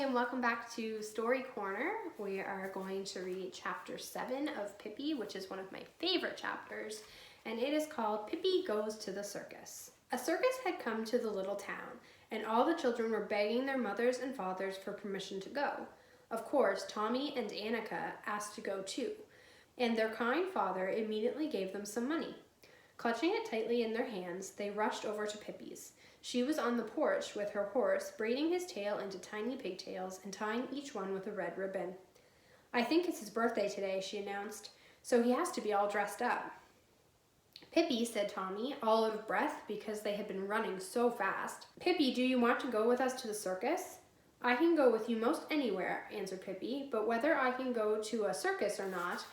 and welcome back to Story Corner. We are going to read chapter 7 of Pippi, which is one of my favorite chapters, and it is called Pippi Goes to the Circus. A circus had come to the little town, and all the children were begging their mothers and fathers for permission to go. Of course, Tommy and Annika asked to go too, and their kind father immediately gave them some money. Clutching it tightly in their hands, they rushed over to Pippi's. She was on the porch with her horse, braiding his tail into tiny pigtails and tying each one with a red ribbon. "I think it's his birthday today," she announced, "so he has to be all dressed up." "Pippi," said Tommy, all out of breath because they had been running so fast. "Pippi, do you want to go with us to the circus?" "I can go with you most anywhere," answered Pippi, "but whether I can go to a circus or not,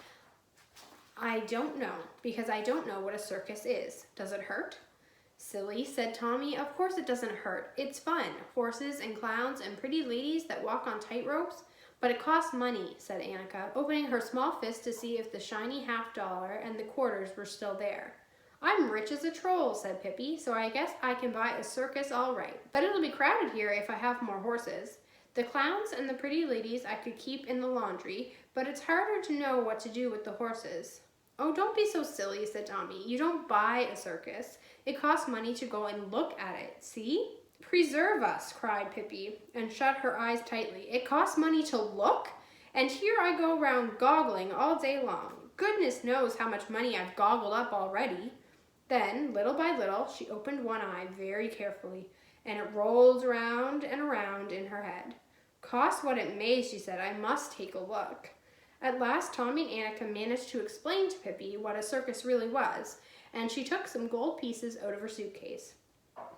I don't know, because I don't know what a circus is. Does it hurt?" "Silly," said Tommy, "of course it doesn't hurt. It's fun. Horses and clowns and pretty ladies that walk on tight ropes. But it costs money," said Annika, opening her small fist to see if the shiny half-dollar and the quarters were still there. "I'm rich as a troll," said Pippi, "so I guess I can buy a circus all right. But it'll be crowded here if I have more horses. The clowns and the pretty ladies I could keep in the laundry, but it's harder to know what to do with the horses." "Oh, don't be so silly," said Tommy. "You don't buy a circus. It costs money to go and look at it. See?" "Preserve us," cried Pippi, and shut her eyes tightly. "It costs money to look? And here I go round goggling all day long. Goodness knows how much money I've goggled up already." Then, little by little, she opened one eye very carefully, and it rolled around and around in her head. "Cost what it may," she said, "I must take a look." At last, Tommy and Annika managed to explain to Pippi what a circus really was, and she took some gold pieces out of her suitcase.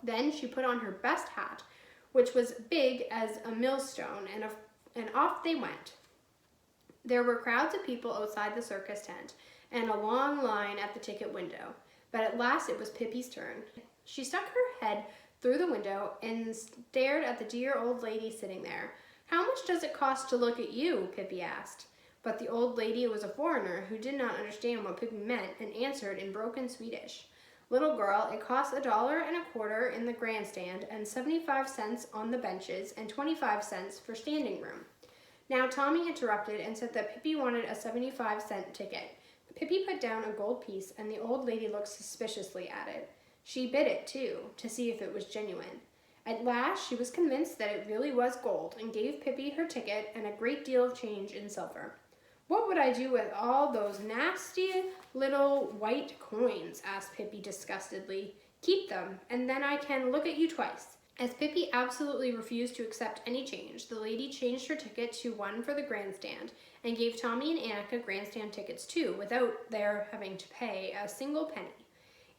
Then she put on her best hat, which was big as a millstone, and off they went. There were crowds of people outside the circus tent, and a long line at the ticket window. But at last it was Pippi's turn. She stuck her head through the window and stared at the dear old lady sitting there. "How much does it cost to look at you?" Pippi asked. But the old lady was a foreigner who did not understand what Pippi meant and answered in broken Swedish. "Little girl, it costs $1.25 in the grandstand and 75 cents on the benches and 25 cents for standing room." Now Tommy interrupted and said that Pippi wanted a 75-cent ticket. Pippi put down a gold piece and the old lady looked suspiciously at it. She bit it too, to see if it was genuine. At last she was convinced that it really was gold and gave Pippi her ticket and a great deal of change in silver. "What would I do with all those nasty little white coins?" asked Pippi disgustedly. "Keep them, and then I can look at you twice." As Pippi absolutely refused to accept any change, the lady changed her ticket to one for the grandstand and gave Tommy and Annika grandstand tickets too, without their having to pay a single penny.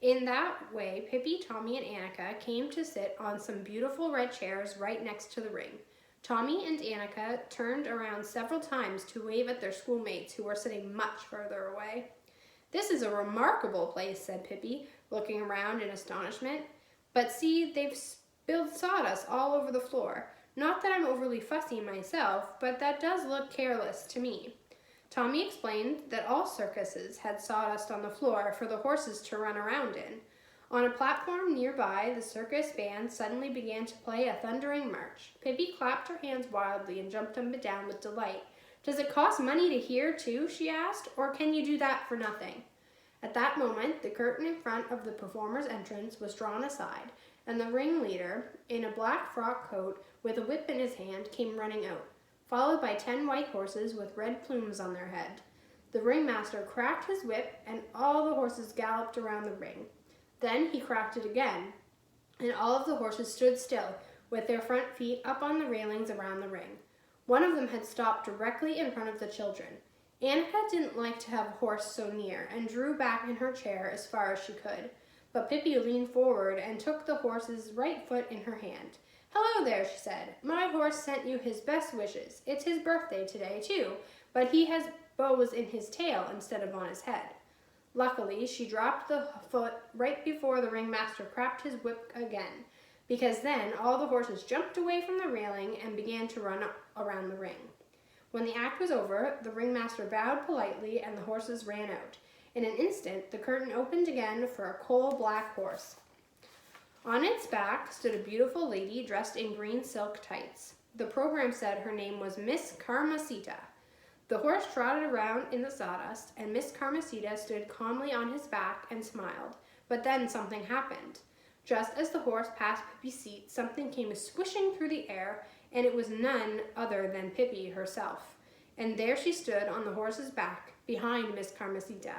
In that way, Pippi, Tommy, and Annika came to sit on some beautiful red chairs right next to the ring. Tommy and Annika turned around several times to wave at their schoolmates who were sitting much further away. "This is a remarkable place," said Pippi, looking around in astonishment. "But see, they've spilled sawdust all over the floor. Not that I'm overly fussy myself, but that does look careless to me." Tommy explained that all circuses had sawdust on the floor for the horses to run around in. On a platform nearby, the circus band suddenly began to play a thundering march. Pippi clapped her hands wildly and jumped up and down with delight. "Does it cost money to hear too?" she asked, "or can you do that for nothing?" At that moment, the curtain in front of the performer's entrance was drawn aside, and the ringleader, in a black frock coat with a whip in his hand, came running out, followed by 10 white horses with red plumes on their head. The ringmaster cracked his whip, and all the horses galloped around the ring. Then he cracked it again, and all of the horses stood still, with their front feet up on the railings around the ring. One of them had stopped directly in front of the children. Annika didn't like to have a horse so near, and drew back in her chair as far as she could. But Pippi leaned forward and took the horse's right foot in her hand. "Hello there," she said. "My horse sent you his best wishes. It's his birthday today, too, but he has bows in his tail instead of on his head." Luckily, she dropped the foot right before the ringmaster cracked his whip again, because then all the horses jumped away from the railing and began to run around the ring. When the act was over, the ringmaster bowed politely and the horses ran out. In an instant, the curtain opened again for a coal-black horse. On its back stood a beautiful lady dressed in green silk tights. The program said her name was Miss Carmencita. The horse trotted around in the sawdust, and Miss Carmencita stood calmly on his back and smiled. But then something happened. Just as the horse passed Pippi's seat, something came swishing through the air, and it was none other than Pippi herself. And there she stood on the horse's back, behind Miss Carmencita.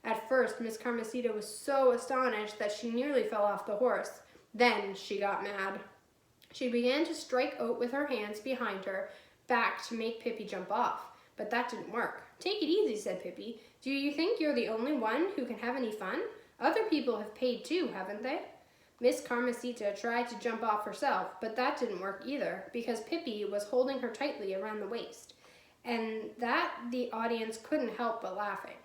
At first, Miss Carmencita was so astonished that she nearly fell off the horse. Then she got mad. She began to strike out with her hands behind her back to make Pippi jump off. But that didn't work. "Take it easy," said Pippi. "Do you think you're the only one who can have any fun? Other people have paid too, haven't they?" Miss Carmencita tried to jump off herself, but that didn't work either, because Pippi was holding her tightly around the waist, and that the audience couldn't help but laughing.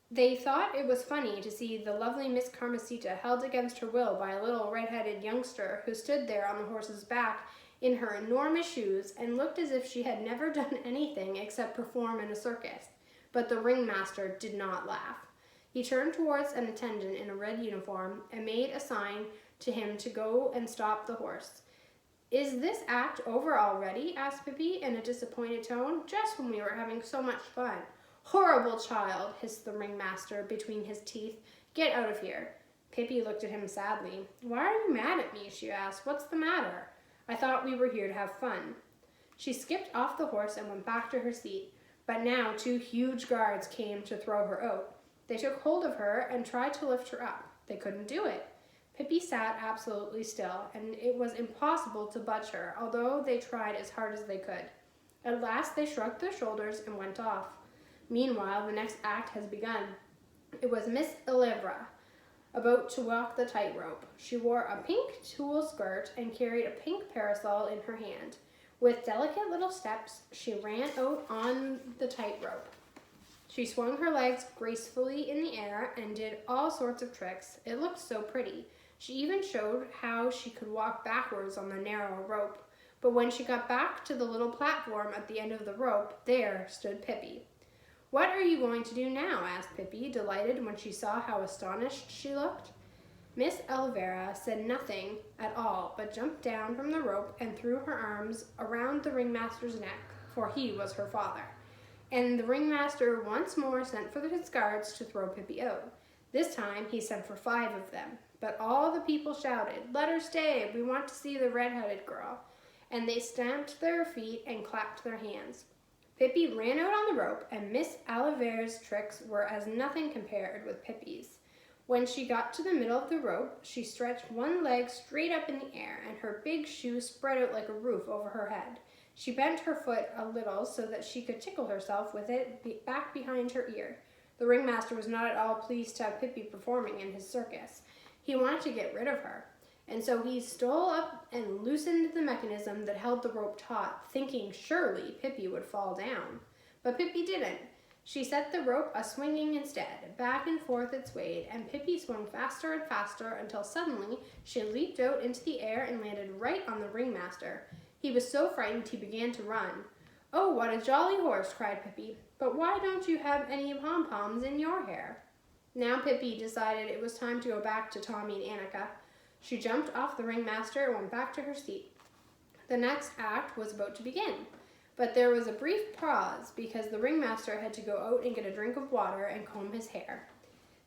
They thought it was funny to see the lovely Miss Carmencita held against her will by a little red-headed youngster who stood there on the horse's back in her enormous shoes and looked as if she had never done anything except perform in a circus. But the ringmaster did not laugh. He turned towards an attendant in a red uniform and made a sign to him to go and stop the horse. "Is this act over already?" asked Pippi in a disappointed tone. "Just when we were having so much fun." "Horrible child," hissed the ringmaster between his teeth. "Get out of here." Pippi looked at him sadly. "Why are you mad at me?" she asked. "What's the matter?" "I thought we were here to have fun." She skipped off the horse and went back to her seat, but now 2 huge guards came to throw her out. They took hold of her and tried to lift her up. They couldn't do it. Pippi sat absolutely still, and it was impossible to budge her, although they tried as hard as they could. At last they shrugged their shoulders and went off. Meanwhile, the next act has begun. It was Miss Elevra, about to walk the tightrope. She wore a pink tulle skirt and carried a pink parasol in her hand. With delicate little steps, she ran out on the tightrope. She swung her legs gracefully in the air and did all sorts of tricks. It looked so pretty. She even showed how she could walk backwards on the narrow rope. But when she got back to the little platform at the end of the rope, there stood Pippi. "What are you going to do now?" asked Pippi, delighted when she saw how astonished she looked. Miss Elvira said nothing at all, but jumped down from the rope and threw her arms around the ringmaster's neck, for he was her father. And the ringmaster once more sent for his guards to throw Pippi out. This time he sent for 5 of them, but all the people shouted, "Let her stay, we want to see the red-headed girl." And they stamped their feet and clapped their hands. Pippi ran out on the rope, and Miss Olivier's tricks were as nothing compared with Pippi's. When she got to the middle of the rope, she stretched one leg straight up in the air, and her big shoe spread out like a roof over her head. She bent her foot a little so that she could tickle herself with it back behind her ear. The ringmaster was not at all pleased to have Pippi performing in his circus. He wanted to get rid of her, and so he stole up and loosened the mechanism that held the rope taut, thinking surely Pippi would fall down. But Pippi didn't. She set the rope a-swinging instead. Back and forth it swayed, and Pippi swung faster and faster until suddenly she leaped out into the air and landed right on the ringmaster. He was so frightened he began to run. "Oh, what a jolly horse!" cried Pippi. "But why don't you have any pom-poms in your hair?" Now Pippi decided it was time to go back to Tommy and Annika. She jumped off the ringmaster and went back to her seat. The next act was about to begin, but there was a brief pause because the ringmaster had to go out and get a drink of water and comb his hair.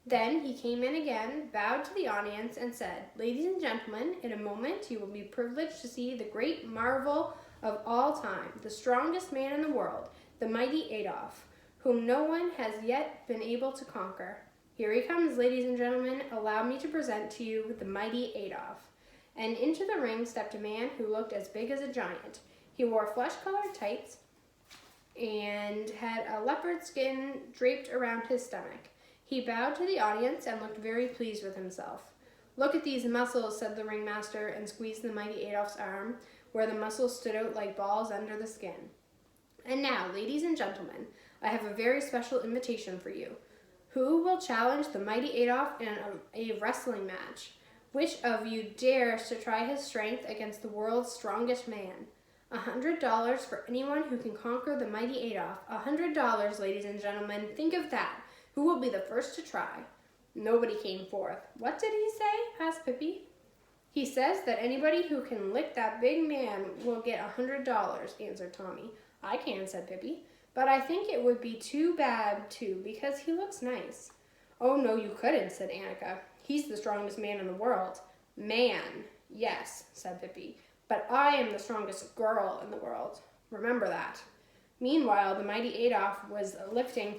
Then he came in again, bowed to the audience, and said, "Ladies and gentlemen, in a moment you will be privileged to see the great marvel of all time, the strongest man in the world, the mighty Adolf, whom no one has yet been able to conquer. Here he comes, ladies and gentlemen. Allow me to present to you the mighty Adolf." And into the ring stepped a man who looked as big as a giant. He wore flesh-colored tights and had a leopard skin draped around his stomach. He bowed to the audience and looked very pleased with himself. "Look at these muscles," said the ringmaster, and squeezed the mighty Adolf's arm, where the muscles stood out like balls under the skin. "And now, ladies and gentlemen, I have a very special invitation for you. Who will challenge the mighty Adolf in a wrestling match? Which of you dares to try his strength against the world's strongest man? $100 for anyone who can conquer the mighty Adolf. $100, ladies and gentlemen. Think of that. Who will be the first to try?" Nobody came forth. "What did he say?" asked Pippi. He says that anybody who can lick that big man will get $100, answered Tommy. I can, said Pippi, but I think it would be too bad, too, because he looks nice. Oh, no, you couldn't, said Annika. He's the strongest man in the world. Man, yes, said Pippi, but I am the strongest girl in the world. Remember that. Meanwhile, the mighty Adolf was lifting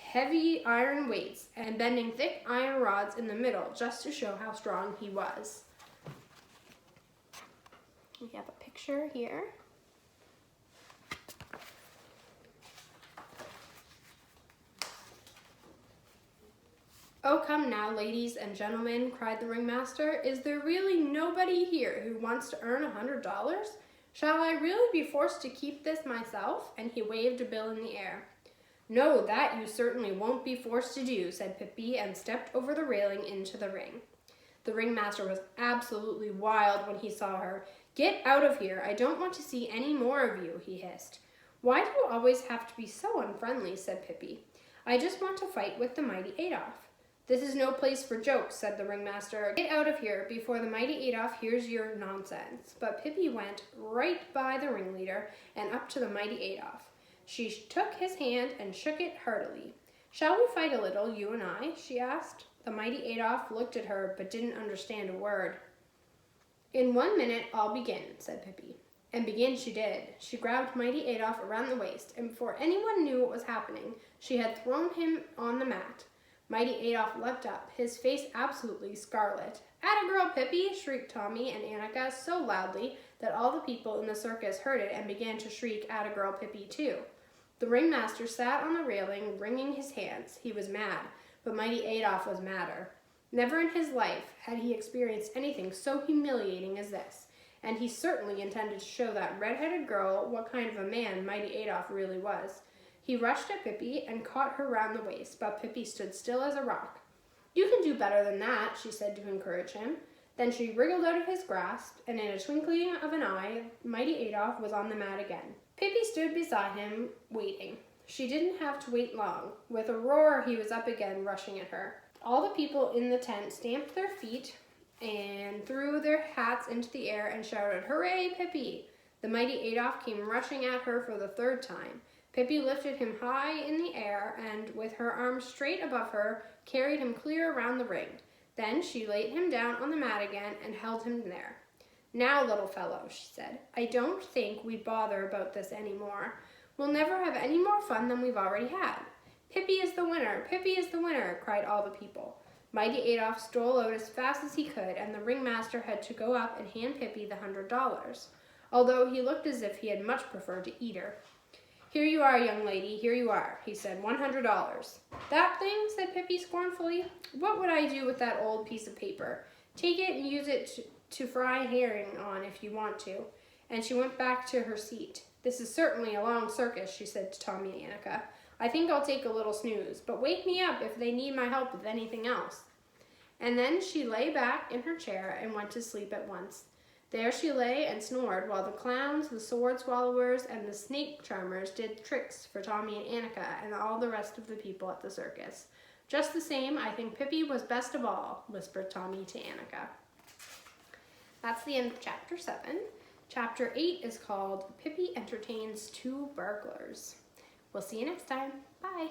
heavy iron weights and bending thick iron rods in the middle just to show how strong he was. We have a picture here. Oh, come now, ladies and gentlemen, cried the ringmaster. Is there really nobody here who wants to earn $100? Shall I really be forced to keep this myself? And he waved a bill in the air. No, that you certainly won't be forced to do, said Pippi, and stepped over the railing into the ring. The ringmaster was absolutely wild when he saw her. Get out of here. I don't want to see any more of you, he hissed. Why do you always have to be so unfriendly, said Pippi. I just want to fight with the mighty Adolf. This is no place for jokes, said the ringmaster. Get out of here before the mighty Adolf hears your nonsense. But Pippi went right by the ringleader and up to the mighty Adolf. She took his hand and shook it heartily. Shall we fight a little, you and I? She asked. The mighty Adolf looked at her but didn't understand a word. In 1 minute, I'll begin, said Pippi. And begin she did. She grabbed mighty Adolf around the waist, and before anyone knew what was happening, she had thrown him on the mat. Mighty Adolf leapt up, his face absolutely scarlet. Atta girl, Pippi, shrieked Tommy and Annika so loudly that all the people in the circus heard it and began to shriek Atta girl, Pippi, too. The ringmaster sat on the railing, wringing his hands. He was mad, but mighty Adolf was madder. Never in his life had he experienced anything so humiliating as this, and he certainly intended to show that red-headed girl what kind of a man mighty Adolf really was. He rushed at Pippi and caught her round the waist, but Pippi stood still as a rock. You can do better than that, she said to encourage him. Then she wriggled out of his grasp, and in a twinkling of an eye, mighty Adolf was on the mat again. Pippi stood beside him, waiting. She didn't have to wait long. With a roar, he was up again, rushing at her. All the people in the tent stamped their feet and threw their hats into the air and shouted, Hooray, Pippi! The mighty Adolf came rushing at her for the third time. Pippi lifted him high in the air and, with her arms straight above her, carried him clear around the ring. Then she laid him down on the mat again and held him there. Now, little fellow, she said, I don't think we'd bother about this any more. We'll never have any more fun than we've already had. Pippi is the winner! Pippi is the winner! Cried all the people. Mighty Adolf stole out as fast as he could, and the ringmaster had to go up and hand Pippi the $100, although he looked as if he had much preferred to eat her. Here you are, young lady, here you are, he said, $100. That thing, said Pippi scornfully. What would I do with that old piece of paper? Take it and use it to fry herring on if you want to. And she went back to her seat. This is certainly a long circus, she said to Tommy and Annika. I think I'll take a little snooze, but wake me up if they need my help with anything else. And then she lay back in her chair and went to sleep at once. There she lay and snored while the clowns, the sword swallowers, and the snake charmers did tricks for Tommy and Annika and all the rest of the people at the circus. Just the same, I think Pippi was best of all, whispered Tommy to Annika. That's the end of Chapter 7. Chapter 8 is called Pippi Entertains Two Burglars. We'll see you next time. Bye.